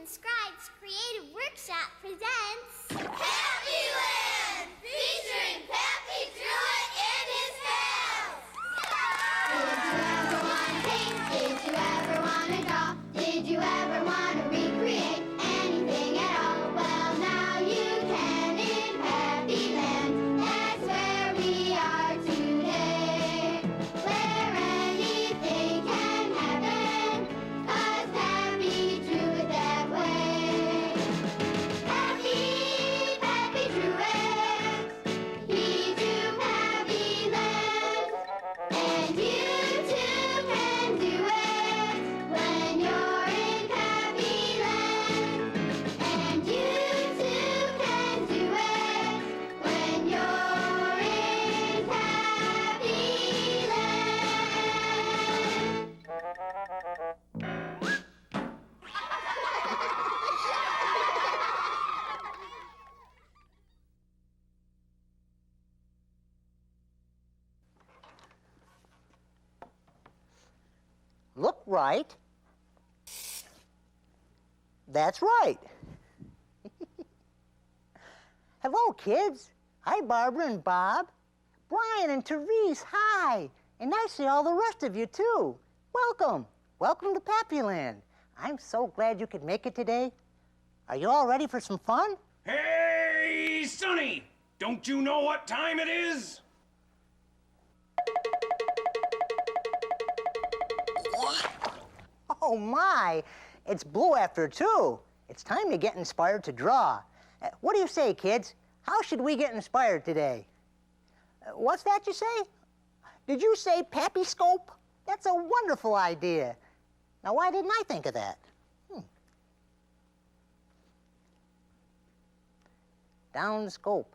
and Scribe's Creative Workshop presents Pappyland! Featuring Pappy, Drewitt, and his pals! Did you ever want to paint? Did you ever want to draw? Did you ever want to recreate anything at all? Well, now you can in Pappyland. That's where we are today. Where anything can happen, 'cause Pappy drew it that way. Pappy drew it. He drew Pappyland. And you too can do it when you're in Pappyland. And you too can do it when you're in Pappyland. Look right. That's right. Hello, kids. Hi, Barbara and Bob. Brian and Therese, hi. And I see all the rest of you, too. Welcome. Welcome to Pappyland. I'm so glad you could make it today. Are you all ready for some fun? Hey, Sonny! Don't you know what time it is? Oh, my. It's blue after 2. It's time to get inspired to draw. What do you say, kids? How should we get inspired today? What's that you say? Did you say Pappy Scope? That's a wonderful idea. Now, why didn't I think of that? Down scope.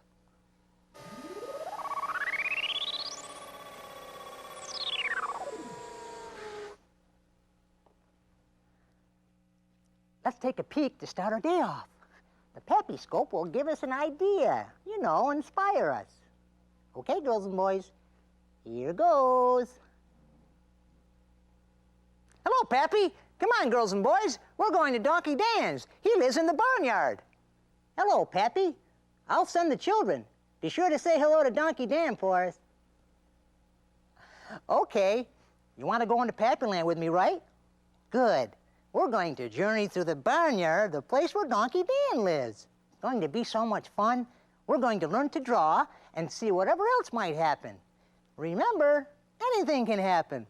Let's take a peek to start our day off. The Pappy Scope will give us an idea, inspire us. Okay, girls and boys, here goes. Hello, Pappy. Come on, girls and boys. We're going to Donkey Dan's. He lives in the barnyard. Hello, Pappy. I'll send the children. Be sure to say hello to Donkey Dan for us. Okay. You want to go into Pappyland with me, right? Good. We're going to journey through the barnyard, the place where Donkey Dan lives. It's going to be so much fun. We're going to learn to draw and see whatever else might happen. Remember, anything can happen.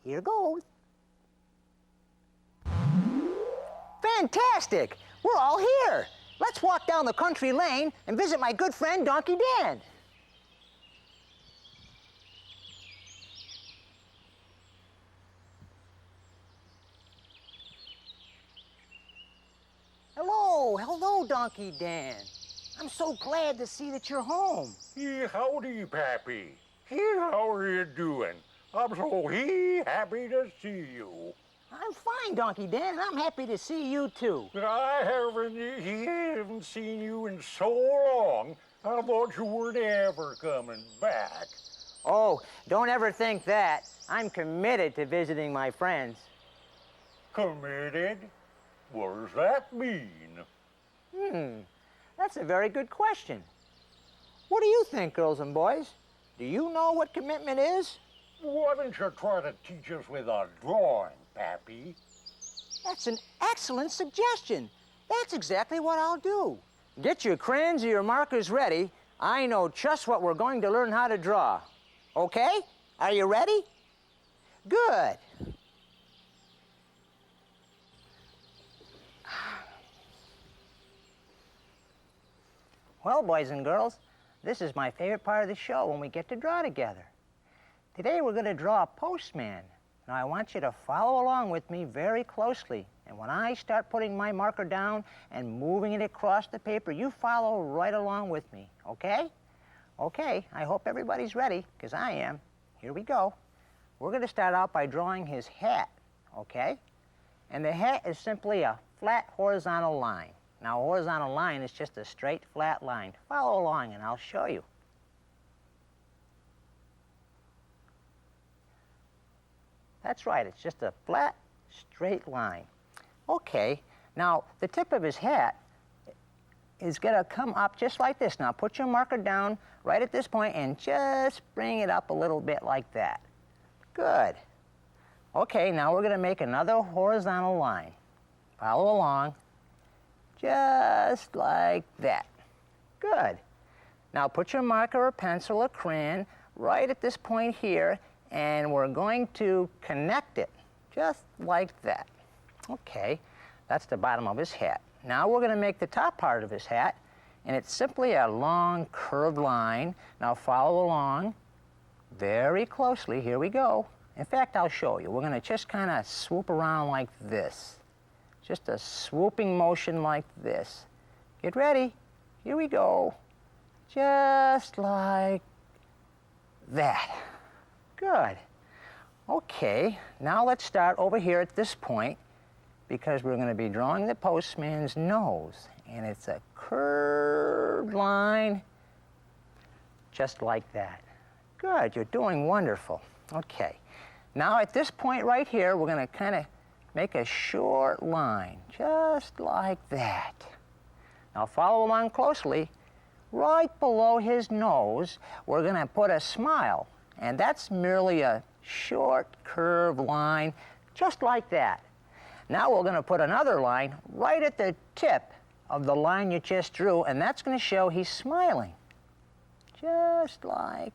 Here goes. Fantastic! We're all here. Let's walk down the country lane and visit my good friend Donkey Dan. Hello, Donkey Dan. I'm so glad to see that you're home. Yeah, howdy, Pappy. Yeah, how are you doing? I'm so happy to see you. I'm fine, Donkey Dan, and I'm happy to see you, too. I haven't seen you in so long. I thought you weren't ever coming back. Oh, don't ever think that. I'm committed to visiting my friends. Committed? What does that mean? That's a very good question. What do you think, girls and boys? Do you know what commitment is? Why don't you try to teach us with a drawing, Pappy? That's an excellent suggestion. That's exactly what I'll do. Get your crayons or your markers ready. I know just what we're going to learn how to draw. Okay? Are you ready? Good. Well, boys and girls, this is my favorite part of the show when we get to draw together. Today we're going to draw a postman. Now I want you to follow along with me very closely. And when I start putting my marker down and moving it across the paper, you follow right along with me, okay? Okay, I hope everybody's ready, because I am. Here we go. We're going to start out by drawing his hat, okay? And the hat is simply a flat horizontal line. Now, a horizontal line is just a straight, flat line. Follow along, and I'll show you. That's right, it's just a flat, straight line. Okay, Now, the tip of his hat is gonna come up just like this. Now, put your marker down right at this point and just bring it up a little bit like that. Good. Okay, now we're gonna make another horizontal line. Follow along, just like that. Good. Now put your marker or pencil or crayon right at this point here, and we're going to connect it, just like that. Okay, that's the bottom of his hat. Now we're gonna make the top part of his hat, and it's simply a long curved line. Now follow along very closely. Here we go. In fact, I'll show you. We're gonna just kind of swoop around like this. Just a swooping motion like this. Get ready. Here we go. Just like that. Good. Okay, now let's start over here at this point, because we're going to be drawing the postman's nose. And it's a curved line, just like that. Good, you're doing wonderful. Okay, now at this point right here, we're going to kind of make a short line, just like that. Now follow along closely. Right below his nose, we're going to put a smile. And that's merely a short curved line, just like that. Now we're going to put another line right at the tip of the line you just drew, and that's going to show he's smiling. Just like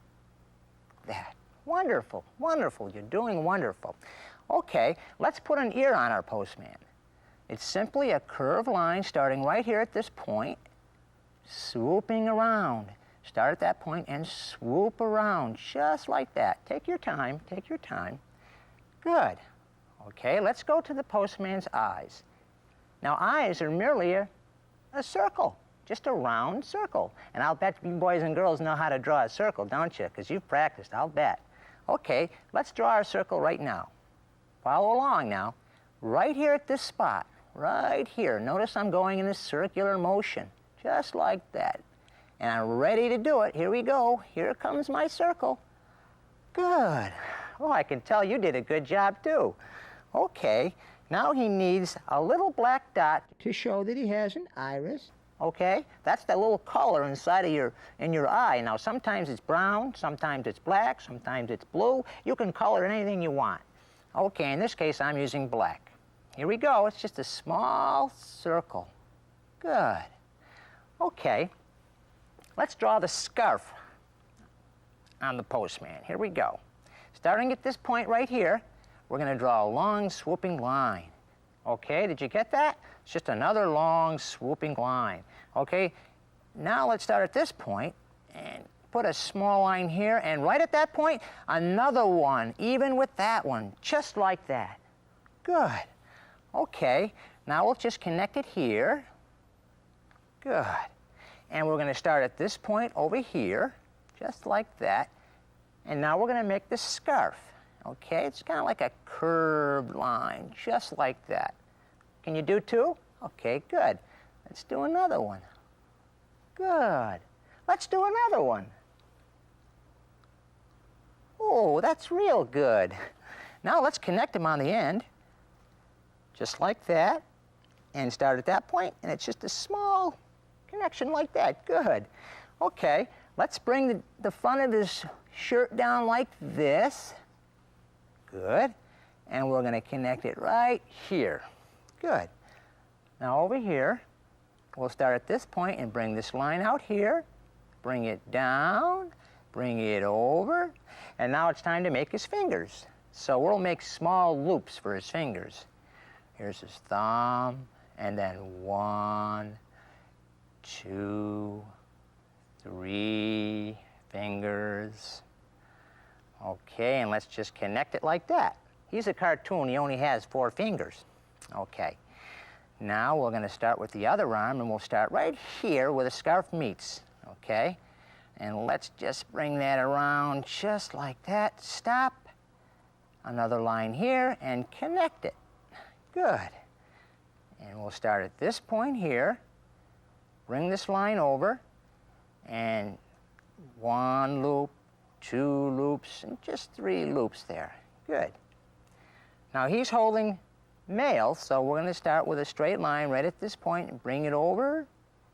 that. Wonderful, wonderful. You're doing wonderful. Okay, let's put an ear on our postman. It's simply a curved line starting right here at this point, swooping around. Start at that point and swoop around, just like that. Take your time, take your time. Good. Okay, let's go to the postman's eyes. Now, eyes are merely a circle, just a round circle. And I'll bet you boys and girls know how to draw a circle, don't you? Because you've practiced, I'll bet. Okay, let's draw our circle right now. Follow along now. Right here at this spot, right here. Notice I'm going in a circular motion, just like that. And I'm ready to do it. Here we go. Here comes my circle. Good. Oh, I can tell you did a good job, too. Okay, now he needs a little black dot to show that he has an iris. Okay, that's the little color inside of your eye. Now, sometimes it's brown, sometimes it's black, sometimes it's blue. You can color anything you want. Okay, in this case, I'm using black. Here we go. It's just a small circle. Good. Okay, let's draw the scarf on the postman. Here we go. Starting at this point right here, we're going to draw a long swooping line. Okay, did you get that? It's just another long swooping line. Okay, now let's start at this point and put a small line here, and right at that point, another one, even with that one, just like that. Good. Okay, now we'll just connect it here. Good. And we're going to start at this point over here, just like that. And now we're going to make the scarf. Okay, it's kind of like a curved line, just like that. Can you do two? Okay, good. Let's do another one. Good. Let's do another one. Oh, that's real good. Now let's connect them on the end, just like that, and start at that point, and it's just a small connection like that. Good. Okay, let's bring the front of his shirt down like this. Good. And we're going to connect it right here. Good. Now over here, we'll start at this point and bring this line out here, bring it down, bring it over, and now it's time to make his fingers. So we'll make small loops for his fingers. Here's his thumb, and then 1, 2, 3 fingers. Okay, and let's just connect it like that. He's a cartoon, he only has 4 fingers. Okay, now we're going to start with the other arm, and we'll start right here where the scarf meets, okay? And let's just bring that around just like that. Stop. Another line here, and connect it. Good. And we'll start at this point here, bring this line over, and 1 loop, 2 loops, and just 3 loops there. Good. Now he's holding male, so we're going to start with a straight line right at this point and bring it over,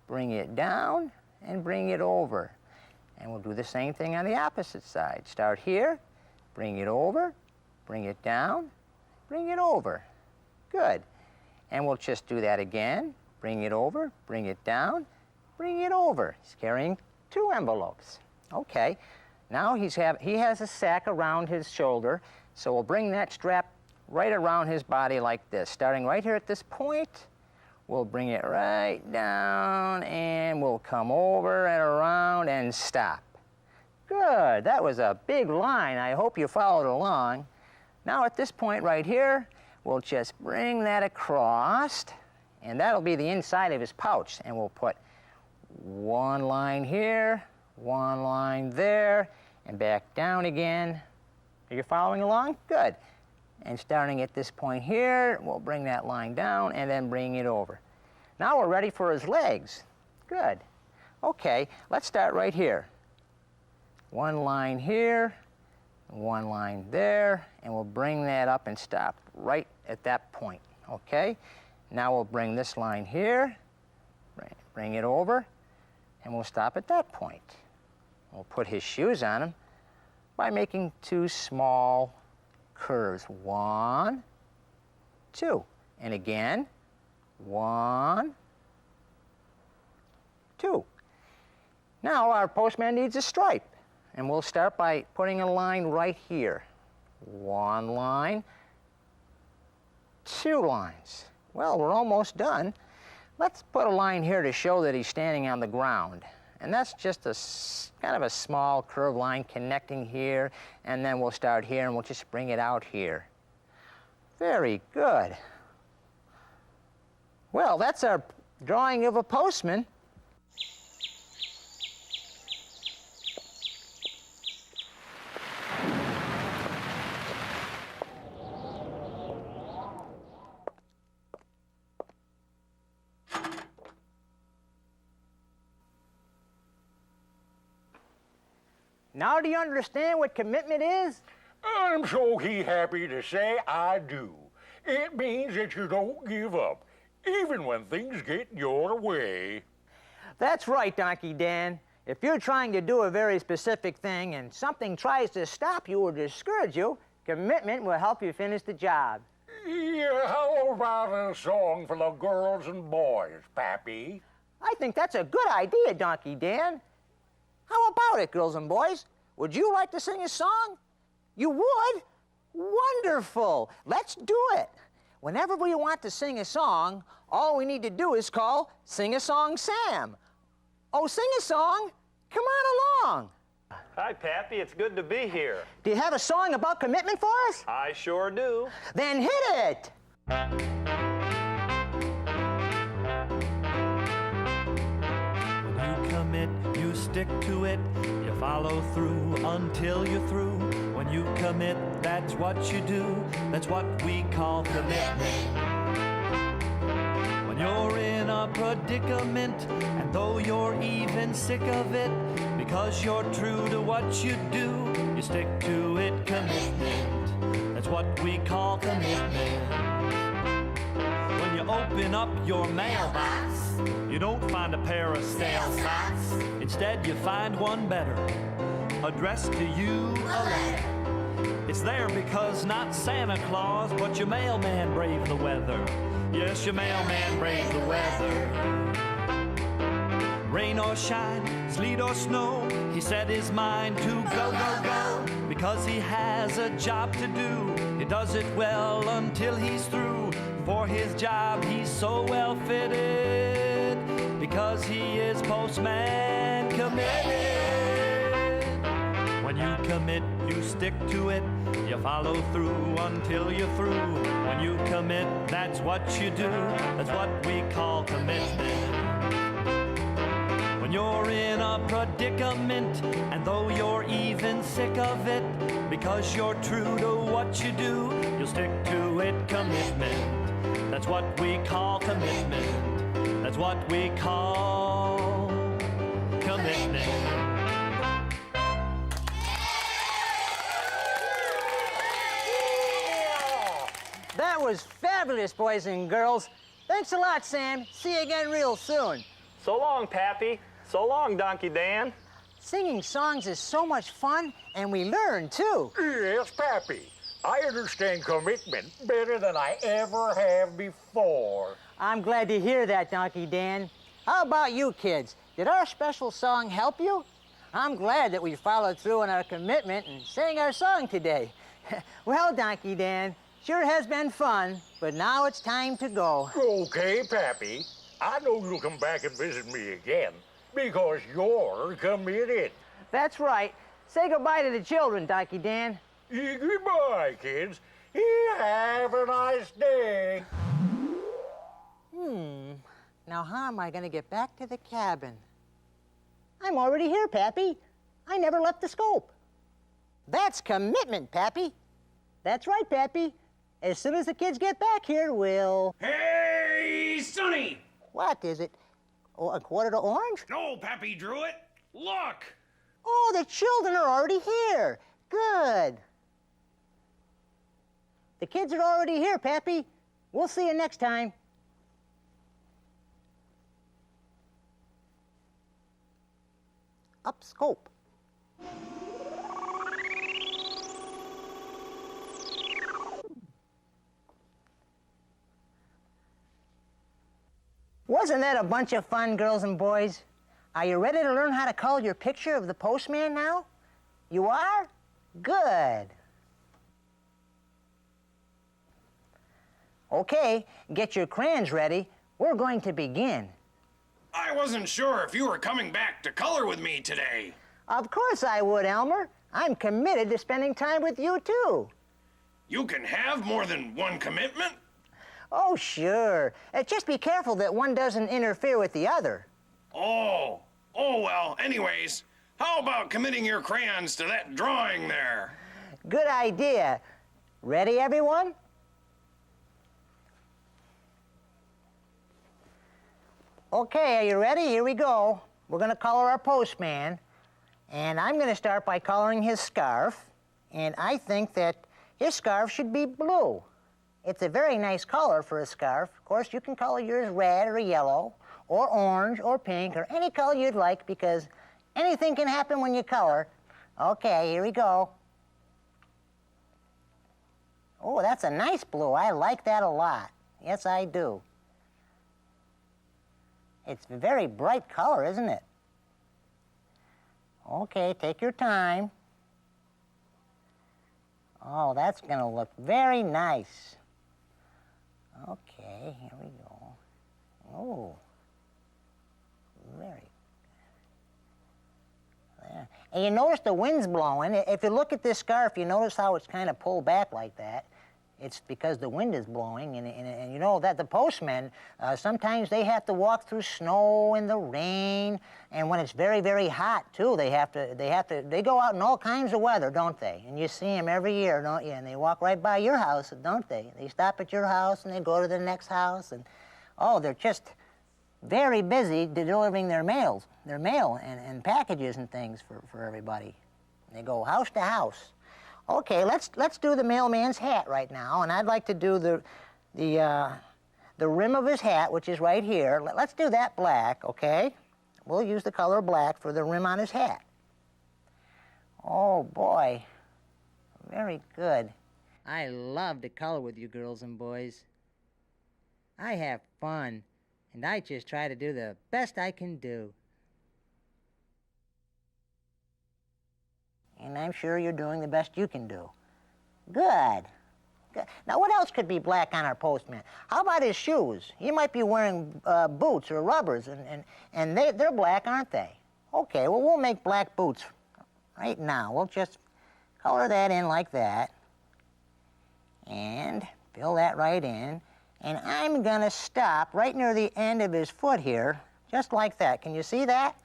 bring it down, and bring it over. And we'll do the same thing on the opposite side. Start here, bring it over, bring it down, bring it over. Good. And we'll just do that again. Bring it over, bring it down, bring it over. He's carrying 2 envelopes. Okay. Now he has a sack around his shoulder, so we'll bring that strap right around his body like this. Starting right here at this point, we'll bring it right down and we'll come over and around and stop. Good. That was a big line. I hope you followed along. Now at this point right here, we'll just bring that across, and that'll be the inside of his pouch. And we'll put 1 line here, 1 line there, and back down again. Are you following along? Good. And starting at this point here, we'll bring that line down and then bring it over. Now we're ready for his legs. Good. Okay, let's start right here. 1 line here, 1 line there, and we'll bring that up and stop right at that point, okay? Now we'll bring this line here, bring it over, and we'll stop at that point. We'll put his shoes on him by making 2 small curves. 1, 2, and again, 1, 2. Now our postman needs a stripe, and we'll start by putting a line right here. 1 line, 2 lines. Well, we're almost done. Let's put a line here to show that he's standing on the ground. And that's just a kind of a small curved line connecting here, and then we'll start here and we'll just bring it out here. Very good. Well, that's our drawing of a postman. Now do you understand what commitment is? I'm so happy to say I do. It means that you don't give up, even when things get your way. That's right, Donkey Dan. If you're trying to do a very specific thing and something tries to stop you or discourage you, commitment will help you finish the job. Yeah, how about a song for the girls and boys, Pappy? I think that's a good idea, Donkey Dan. How about it, girls and boys? Would you like to sing a song? You would? Wonderful. Let's do it. Whenever we want to sing a song, all we need to do is call Sing a Song Sam. Oh, sing a song? Come on along. Hi, Pappy. It's good to be here. Do you have a song about commitment for us? I sure do. Then hit it. When you commit, you stick to it. You follow through until you're through. When you commit, that's what you do. That's what we call commitment. When you're in a predicament, and though you're even sick of it, because you're true to what you do, you stick to it. Commitment. That's what we call commitment. When you open up your mailbox, you don't find a pair of stale socks. Instead, you find one better, addressed to you a letter. It's there because not Santa Claus, but your mailman braved the weather. Yes, your mailman braved the weather. Rain or shine, sleet or snow, he set his mind to go, go, go. Because he has a job to do, he does it well until he's through. For his job, he's so well fitted, because he is postman committed. When you commit, you stick to it. You follow through until you're through. When you commit, that's what you do. That's what we call commitment. When you're in a predicament, and though you're even sick of it, because you're true to what you do, you'll stick to it. Commitment. That's what we call commitment. That's what we call commitment. That was fabulous, boys and girls. Thanks a lot, Sam. See you again real soon. So long, Pappy. So long, Donkey Dan. Singing songs is so much fun, and we learn, too. Yes, Pappy. I understand commitment better than I ever have before. I'm glad to hear that, Donkey Dan. How about you, kids? Did our special song help you? I'm glad that we followed through on our commitment and sang our song today. Well, Donkey Dan, sure has been fun, but now it's time to go. Okay, Pappy. I know you'll come back and visit me again because you're committed. That's right. Say goodbye to the children, Donkey Dan. Goodbye, kids. Have a nice day. Now how am I going to get back to the cabin? I'm already here, Pappy. I never left the scope. That's commitment, Pappy. That's right, Pappy. As soon as the kids get back here, we'll... Hey, Sonny! What is it? Oh, a quarter to orange? No, Pappy Drewitt. Look! Oh, the children are already here. Good. The kids are already here, Pappy. We'll see you next time. Up scope. Wasn't that a bunch of fun, girls and boys? Are you ready to learn how to color your picture of the postman now? You are? Good. Okay, get your crayons ready. We're going to begin. I wasn't sure if you were coming back to color with me today. Of course I would, Elmer. I'm committed to spending time with you, too. You can have more than one commitment. Oh, sure. Just be careful that one doesn't interfere with the other. Oh, well, anyways, how about committing your crayons to that drawing there? Good idea. Ready, everyone? Okay, are you ready? Here we go. We're going to color our postman. And I'm going to start by coloring his scarf. And I think that his scarf should be blue. It's a very nice color for a scarf. Of course, you can color yours red or yellow or orange or pink or any color you'd like because anything can happen when you color. Okay, here we go. Oh, that's a nice blue. I like that a lot. Yes, I do. It's a very bright color, isn't it? Okay, take your time. Oh, that's going to look very nice. Okay, here we go. Oh, very good. There. And you notice the wind's blowing. If you look at this scarf, you notice how it's kind of pulled back like that. It's because the wind is blowing, and you know that the postmen, sometimes they have to walk through snow and the rain, and when it's very, very hot, too, they go out in all kinds of weather, don't they? And you see them every year, don't you? And they walk right by your house, don't they? They stop at your house, and they go to the next house, and, oh, they're just very busy delivering their mail and packages and things for everybody. They go house to house. Okay, let's do the mailman's hat right now, and I'd like to do the rim of his hat, which is right here. Let's do that black, okay? We'll use the color black for the rim on his hat. Oh, boy. Very good. I love to color with you girls and boys. I have fun, and I just try to do the best I can do. And I'm sure you're doing the best you can do. Good. Good. Now, what else could be black on our postman? How about his shoes? He might be wearing boots or rubbers, and they're black, aren't they? Okay, well, we'll make black boots right now. We'll just color that in like that. And fill that right in. And I'm going to stop right near the end of his foot here, just like that. Can you see that?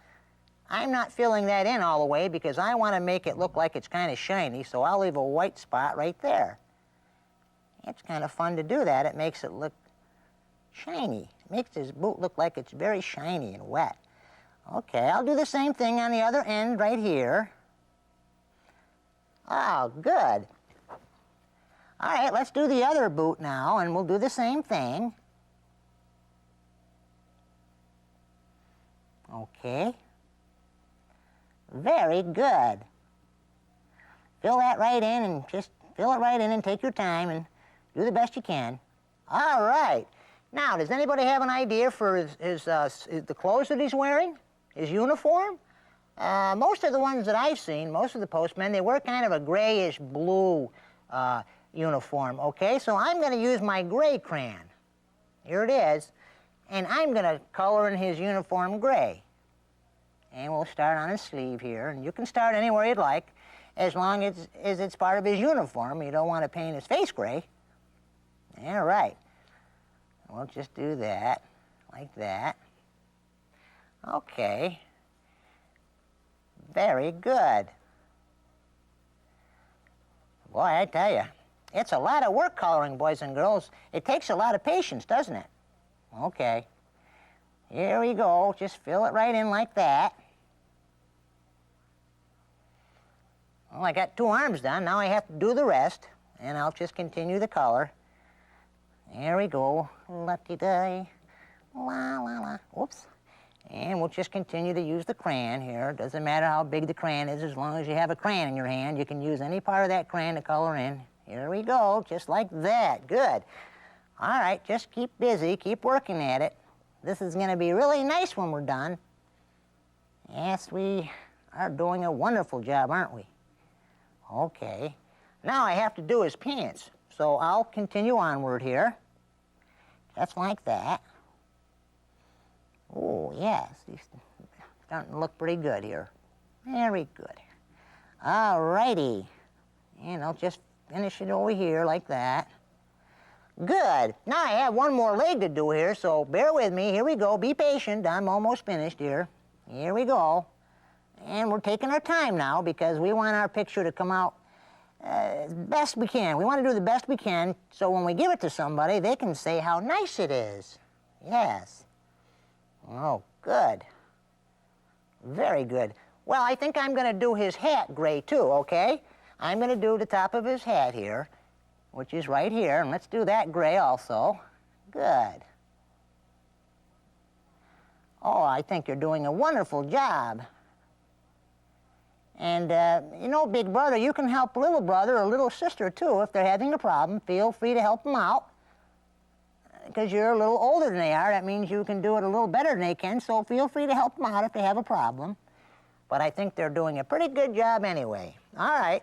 I'm not filling that in all the way because I want to make it look like it's kind of shiny, so I'll leave a white spot right there. It's kind of fun to do that. It makes it look shiny. It makes his boot look like it's very shiny and wet. Okay, I'll do the same thing on the other end right here. Oh, good. All right, let's do the other boot now, and we'll do the same thing. Okay. Very good. Fill that right in and just fill it right in and take your time and do the best you can. All right. Now, does anybody have an idea for the clothes that he's wearing? His uniform? Most of the ones that I've seen, most of the postmen, they wear kind of a grayish blue uniform, okay? So I'm going to use my gray crayon. Here it is. And I'm going to color in his uniform gray. And we'll start on his sleeve here. And you can start anywhere you'd like, as long as it's part of his uniform. You don't want to paint his face gray. All right. We'll just do that, like that. Okay. Very good. Boy, I tell you, it's a lot of work coloring, boys and girls. It takes a lot of patience, doesn't it? Okay. Here we go. Just fill it right in like that. Well, I got 2 arms done. Now I have to do the rest, and I'll just continue the color. There we go. La-ti-di. La-la-la. Oops. And we'll just continue to use the crayon here. Doesn't matter how big the crayon is, as long as you have a crayon in your hand, you can use any part of that crayon to color in. Here we go, just like that. Good. All right, just keep busy, keep working at it. This is going to be really nice when we're done. Yes, we are doing a wonderful job, aren't we? Okay. Now I have to do his pants, so I'll continue onward here. Just like that. Oh, yes, he's starting to look pretty good here. Very good. All righty. And I'll just finish it over here like that. Good. Now I have one more leg to do here, so bear with me. Here we go. Be patient. I'm almost finished here. Here we go. And we're taking our time now because we want our picture to come out best we can. We want to do the best we can so when we give it to somebody, they can say how nice it is. Yes. Oh, good. Very good. Well, I think I'm going to do his hat gray too, okay? I'm going to do the top of his hat here, which is right here, and let's do that gray also. Good. Oh, I think you're doing a wonderful job. And, you know, big brother, you can help little brother or little sister, too, if they're having a problem. Feel free to help them out. Because you're a little older than they are, that means you can do it a little better than they can, so feel free to help them out if they have a problem. But I think they're doing a pretty good job anyway. All right.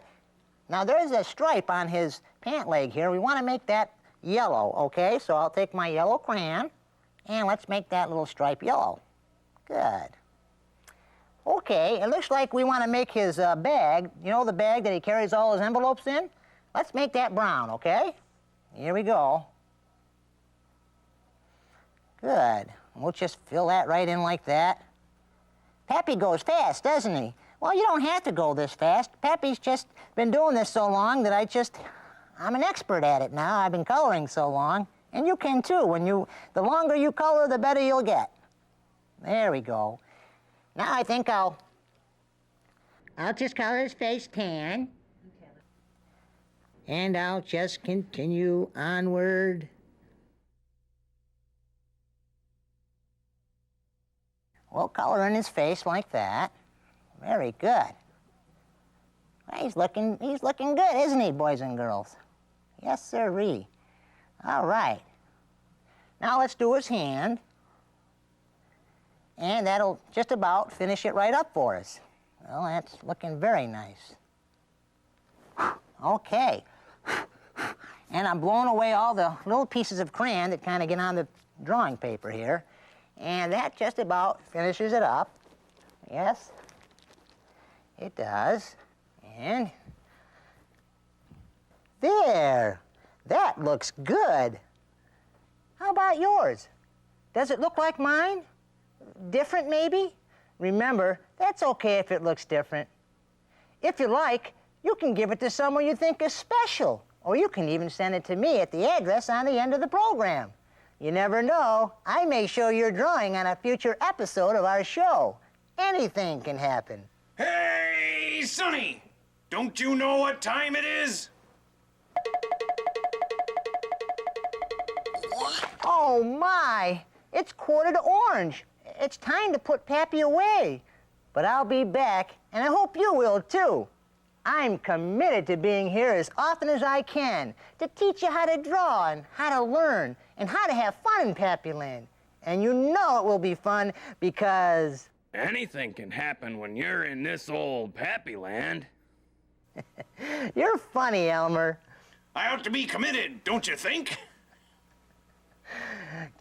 Now, there's a stripe on his pant leg here. We want to make that yellow, okay? So I'll take my yellow crayon, and let's make that little stripe yellow. Good. Okay, it looks like we want to make his bag, you know, the bag that he carries all his envelopes in? Let's make that brown, okay? Here we go. Good. We'll just fill that right in like that. Pappy goes fast, doesn't he? Well, you don't have to go this fast. Pappy's just been doing this so long that I'm an expert at it now. I've been coloring so long. And you can too. The longer you color, the better you'll get. There we go. Now I think I'll just color his face tan. And I'll just continue onward. We'll color in his face like that. Very good. He's looking good, isn't he, boys and girls? Yes, sirree. All right. Now let's do his hand. And that'll just about finish it right up for us. Well, that's looking very nice. Okay. And I'm blowing away all the little pieces of crayon that kind of get on the drawing paper here. And that just about finishes it up. Yes, it does. And there. That looks good. How about yours? Does it look like mine? Different, maybe? Remember, that's okay if it looks different. If you like, you can give it to someone you think is special, or you can even send it to me at the address on the end of the program. You never know, I may show your drawing on a future episode of our show. Anything can happen. Hey, Sonny! Don't you know what time it is? Oh, my! It's quarter to orange. It's time to put Pappy away. But I'll be back, and I hope you will, too. I'm committed to being here as often as I can to teach you how to draw and how to learn and how to have fun in Pappyland. And you know it will be fun because... Anything can happen when you're in this old Pappyland. You're funny, Elmer. I ought to be committed, don't you think?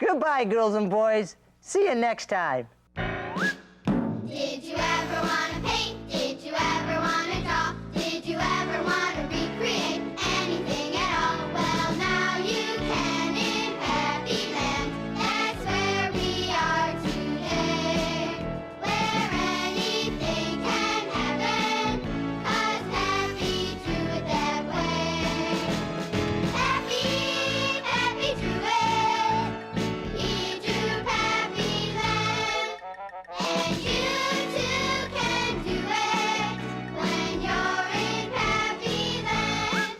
Goodbye, girls and boys. See you next time. Did you ever want to paint? Did you ever want to draw? Did you ever want to recreate anything at all? Well, now you can in Pappyland. That's where we are today. Where anything can happen, 'cause Pappy drew it that way. Pappy, Pappy drew it. He drew Pappyland. And you too can do it when you're in Pappyland.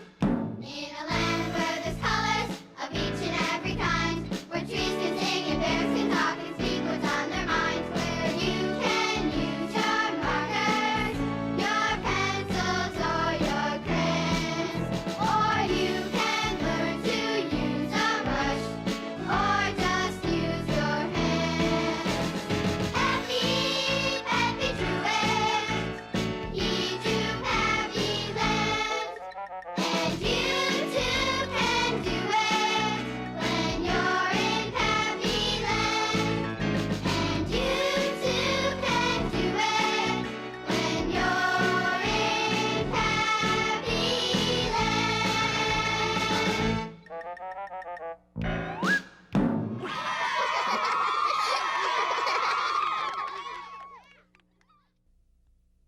In a land where there's colors of each and every kind, where trees can sing and bears can talk and speak what's on their minds, where you can use your markers, your pencils or your crayons, or you can learn to use a brush, or just use your hands. Pappy, Pappy drew it. He drew Pappyland. And you too can do it when you're in Pappyland. And you too can do it when you're in Pappyland.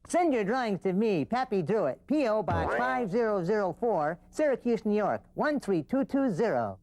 Send your drawings to me, Pappy Drewitt, P.O. Box 5004, Syracuse, New York, 13220.